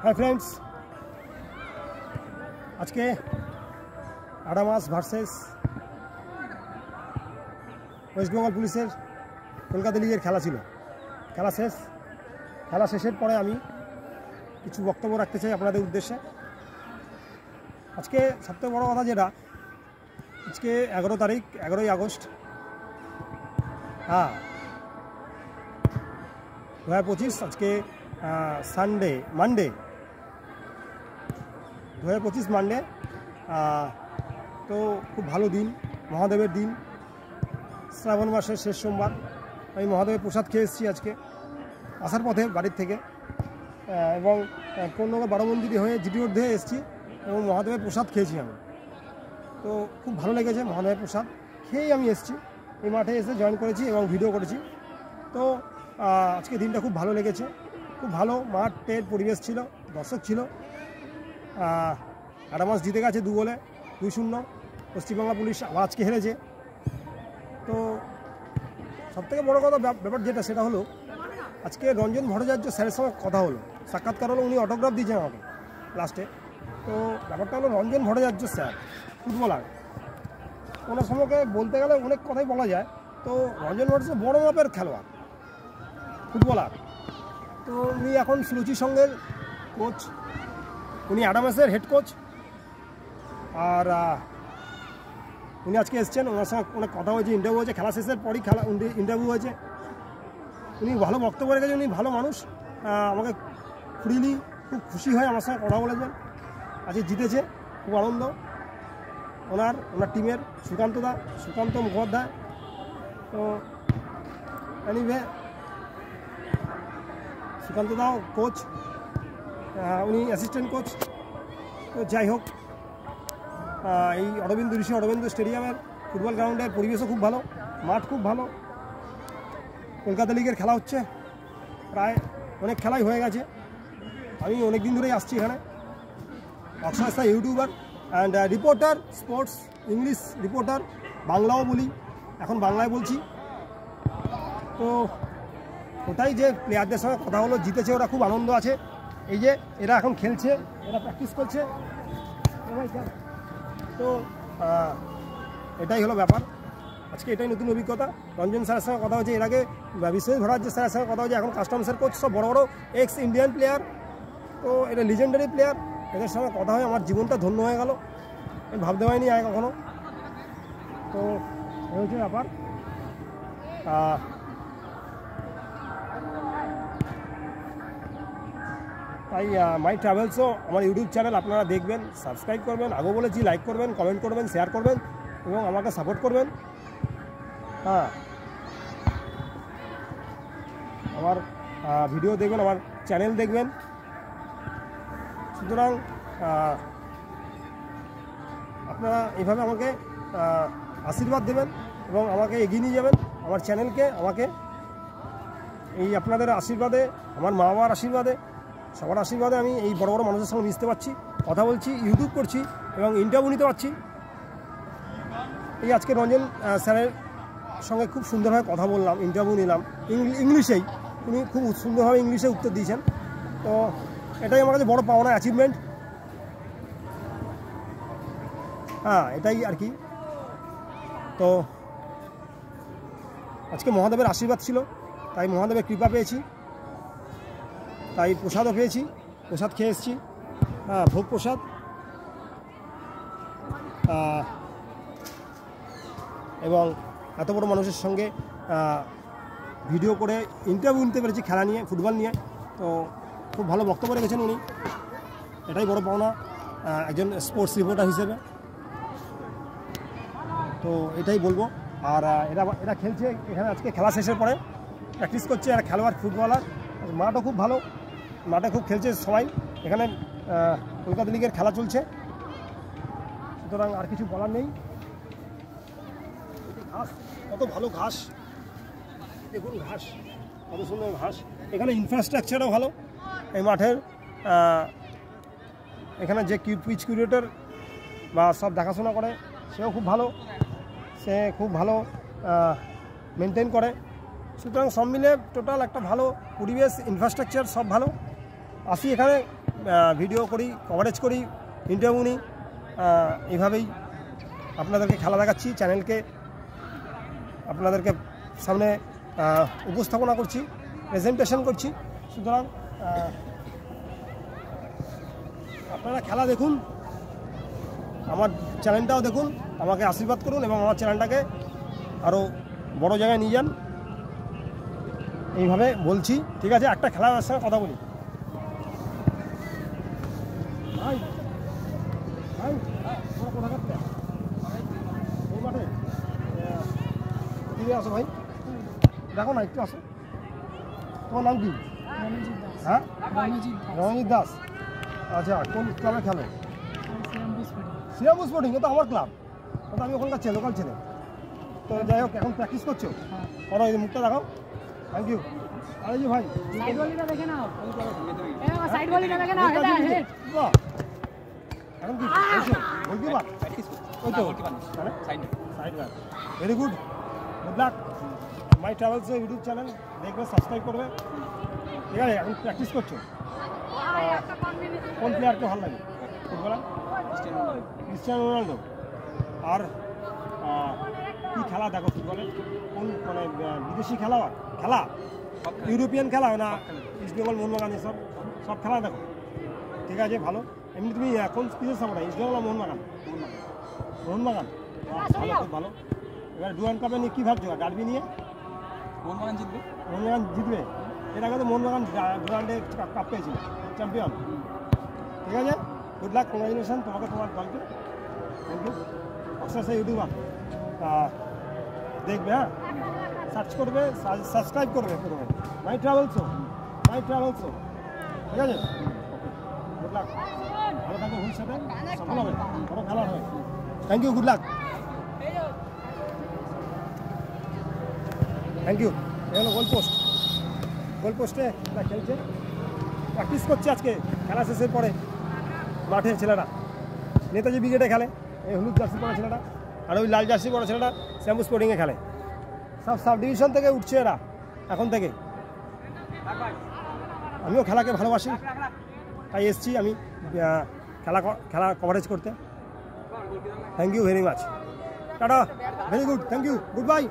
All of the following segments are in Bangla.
हाय फ्रेंड्स, आज के आडामास भार्सेस वेस्ट बेंगल पुलिसेर कलकाता लीगर खेला छिलो। खेला शेषेर परे आमी किछु बक्तव्य राखते चाই आपनादेर उद्देश्ये। आज के सबथेके बड़ो कथा जेटा, आज के 11 तारीख 11ই আগস্ট, 2025। आज के मानडे 2025 मानडे। तो खूब भालो दिन, महादेवर दिन, श्रावण मासेर शेष सोमवार। আমি মহাদেবের প্রসাদ খেয়ে এসেছি আজকে আসার পথে বাড়ির থেকে, এবং কোন্নগর বড় মন্দিরে হয়ে জিটি রোড ধরে এসেছি এবং মহাদেবের প্রসাদ খেয়েছি আমি। তো খুব ভালো লেগেছে, মহাদেবের প্রসাদ খেয়েই আমি এসেছি, এই মাঠে এসে জয়েন করেছি এবং ভিডিও করেছি। তো আজকে দিনটা খুব ভালো লেগেছে, খুব ভালো মাঠের পরিবেশ ছিল, দর্শক ছিল। আডামাস জিতে গেছে 2 গোলে 2-0। পশ্চিমবাংলা পুলিশ আবার আজকে হেরেছে। তো সবথেকে বড় কথা ব্যাপার যেটা, সেটা হলো আজকে রঞ্জন ভট্টাচার্য স্যারের সঙ্গে কথা হলো, সাক্ষাৎকার হলো, উনি অটোগ্রাফ দিয়েছেন আমাকে লাস্টে। তো ব্যাপারটা হলো রঞ্জন ভট্টাচার্য স্যার ফুটবলার, ওনার সম্পর্কে বলতে গেলে অনেক কথাই বলা যায়। তো রঞ্জন ভট্টাচার্য বড় মাপের খেলোয়াড়, ফুটবলার। তো উনি এখন সুরুচি সঙ্গের কোচ, উনি আডামাসের হেড কোচ। আর উনি আজকে এসছেন, ওনার সঙ্গে অনেক কথা হয়েছে, ইন্টারভিউ হয়েছে, খেলা শেষের পরই ইন্টারভিউ হয়েছে। উনি ভালো বক্তব্য রেখেছেন, উনি ভালো মানুষ। আমাকে ফ্রিলি খুব খুশি হয়ে আমার সঙ্গে কথা বলেছেন। আজকে জিতেছে, খুব আনন্দ। ওনার টিমের সুকান্ত মুখোপাধ্যায়। তো এনিওয়ে, সুকান্ত দাও কোচ, উনি অ্যাসিস্ট্যান্ট কোচ। তো যাই হোক, এই অরবিন্দ স্টেডিয়ামের ফুটবল গ্রাউন্ডের পরিবেশও খুব ভালো, মাঠ খুব ভালো। কলকাতা লিগের খেলা হচ্ছে, প্রায় অনেক খেলাই হয়ে গেছে। আমি অনেক দিন ধরেই আসছি এখানে। Akshay Shah YouTuber and reporter, sports English reporter, বাংলাও বলি, এখন বাংলায় বলছি। তো ওটাই যে প্লেয়ারদের সঙ্গে কথা হলো, জিতেছে, ওরা খুব আনন্দ আছে। এই যে এরা এখন খেলছে, এরা প্র্যাকটিস করছে। তো এটাই হলো ব্যাপার। আজকে এটাই নতুন অভিজ্ঞতা। রঞ্জন স্যারের সঙ্গে কথা হয়েছে, এর আগে বিশ্বজিৎ ভট্টাচার্য স্যারের সঙ্গে কথা হয়েছে, এখন কাস্টমসের কোচ, সব বড় বড় এক্স ইন্ডিয়ান প্লেয়ার। তো এটা লিজেন্ডারি প্লেয়ার, এদের সঙ্গে কথা হয়ে আমার জীবনটা ধন্য হয়ে গেল। আমি ভাবতে পারিনি আগে কখনো। তো এই হচ্ছে ব্যাপার। তাই মাই ট্রাভেলসও আমার ইউটিউব চ্যানেল, আপনারা দেখবেন, সাবস্ক্রাইব করবেন, আগেও বলেছি, লাইক করবেন, কমেন্ট করবেন, শেয়ার করবেন এবং আমাকে সাপোর্ট করবেন। আমার ভিডিও দেখবেন, আমার চ্যানেল দেখবেন। সুতরাং আপনারা এইভাবে আমাকে আশীর্বাদ দেবেন এবং আমাকে এগিয়ে নিয়ে যাবেন, আমার চ্যানেলকে। আমাকে এই আপনাদের আশীর্বাদে, আমার মা বাবার আশীর্বাদে, সবার আশীর্বাদে আমি এই বড় বড় মানুষের সঙ্গে মিশতে পারছি, কথা বলছি, ইউটিউব করছি এবং ইন্টারভিউ নিতে পারছি। এই আজকে রঞ্জন স্যারের সঙ্গে খুব সুন্দরভাবে কথা বললাম, ইন্টারভিউ নিলাম ইংলিশেই। উনি খুব সুন্দরভাবে ইংলিশে উত্তর দিয়েছেন। তো এটাই আমার কাছে বড় পাওনা, অ্যাচিভমেন্ট। এটাই আর কি। তো আজকে মহাদেবের আশীর্বাদ ছিল, তাই মহাদেবের কৃপা পেয়েছি, তাই প্রসাদও পেয়েছি, প্রসাদ খেয়ে এসেছি, ভোগ প্রসাদ। এবং এত বড় মানুষের সঙ্গে ভিডিও করে ইন্টারভিউ নিতে পেরেছি খেলা নিয়ে, ফুটবল নিয়ে। তো খুব ভালো বক্তব্য রেখেছেন উনি, এটাই বড় পাওনা একজন স্পোর্টস রিপোর্টার হিসেবে। তো এটাই বলবো। আর এরা খেলছে এখানে, আজকে খেলা শেষের পরে প্র্যাকটিস করছে। এরা খেলোয়াড়, ফুটবলার। মাঠও খুব ভালো, মাঠে খুব খেলছে সবাই। এখানে কলকাতা লিগের খেলা চলছে, সুতরাং আর কিছু বলার নেই। ঘাস, কত ভালো ঘাস, দেখুন ঘাস, কত সুন্দর ঘাস। এখানে ইনফ্রাস্ট্রাকচারও ভালো এই মাঠের। এখানে যে পিচ কিউরেটর বা সব দেখাশোনা করে, সেও খুব ভালো, সে খুব ভালো মেনটেন করে। সুতরাং সব মিলে টোটাল একটা ভালো পরিবেশ, ইনফ্রাস্ট্রাকচার সব ভালো। আসি এখানে ভিডিও করি, কভারেজ করি, ইন্টারভিউ নিই, এইভাবেই আপনাদেরকে খেলা দেখাচ্ছি, চ্যানেলকে আপনাদেরকে সামনে উপস্থাপনা করছি, প্রেজেন্টেশন করছি। সুতরাং আপনারা খেলা দেখুন, আমার চ্যানেলটাও দেখুন, আমাকে আশীর্বাদ করুন এবং আমার চ্যানেলটাকে আরও বড় জায়গায় নিয়ে যান, এইভাবে বলছি। ঠিক আছে, একটা খেলার সঙ্গে কথা বলি। ভাই ভাই তোমরা কোথা কাটতে এই মাঠে দিকে আসো ভাই, দেখো না একটু আসো। তোমার নাম কি? হ্যাঁ, রণজিৎ দাস। আচ্ছা, কোন ক্লাবে খেলো? শ্রীরামপুর স্পোর্টিং। এটা আমার ক্লাব, ওটা আমি ওখানকার ছেলে, লোকাল ছেলে। তো যাই হোক, এখন প্র্যাকটিস করছো? করো, এই মুখটা দেখাও। Thank you. আরে জি ভাই, সাইড বলিটা দেখে নাও, সাইড বলিটা দেখে নাও। এটা বাহ, এখন কি গোলকিপার? ওই তো side back. Very good, good luck. My travels YouTube channel দেখবে, সাবস্ক্রাইব করবে। ঠিক আছে, এখন প্র্যাকটিস করছো। কোন প্লেয়ারকে ভালো লাগে ফুটবলার? Cristiano Ronaldo. আর কি খেলা দেখো ফুটবলে? কোন মানে বিদেশি খেলা, ইউরোপিয়ান খেলা না ইস্ট বেঙ্গল, মোহনবাগান, এসব সব খেলা দেখো? ঠিক আছে, ভালো। এমনি তুমি কোন কিসের সাপোর্টার, ইস্ট বেঙ্গল, মোহনবাগান? মোহনবাগান, ভালো, খুব ভালো। এবার ডুরান্ড কাপে নিয়ে কী ভাবছো? ডার্বি নিয়ে মোহনবাগান জিতবে। মোহনবাগান জিতবে? এর আগে তো মোহনবাগান ডুরান্ডে কাপ পেয়েছিল, চ্যাম্পিয়ন। ঠিক আছে, গুড লাক, কংগ্রাচুলেশন তোমাকে, তোমার দলকে। Thank you. অক্সারসাইজ ইউটিউবার দেখবে, হ্যাঁ, সার্চ করবে, সাবস্ক্রাইব করবে প্রথমে। মাই ট্রাভেলসও, ঠিক আছে। গুড লাক, ভালো থাকবে, ভবিষ্যতে সফল হবে, বড় খেলা হবে। Thank you, good luck, thank you. এগুলো গোল পোস্টে খেলছে, প্র্যাকটিস করছে আজকে খেলা শেষের পরে মাঠে। ছেলেরা নেতাজি ব্রিগেডে খেলে, এই হলুদ জার্সি পরা ছেলেটা, আর ওই লাল জার্সি পরা ছেলেটা শ্রীরামপুর স্পোর্টিংয়ে খেলে। সব সাব ডিভিশন থেকে উঠছে এরা এখন থেকে। আমিও খেলাকে ভালোবাসি, তাই এসছি আমি খেলা কভারেজ করতে। Thank you very much, tata, very good, thank you, good bye,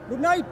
good night.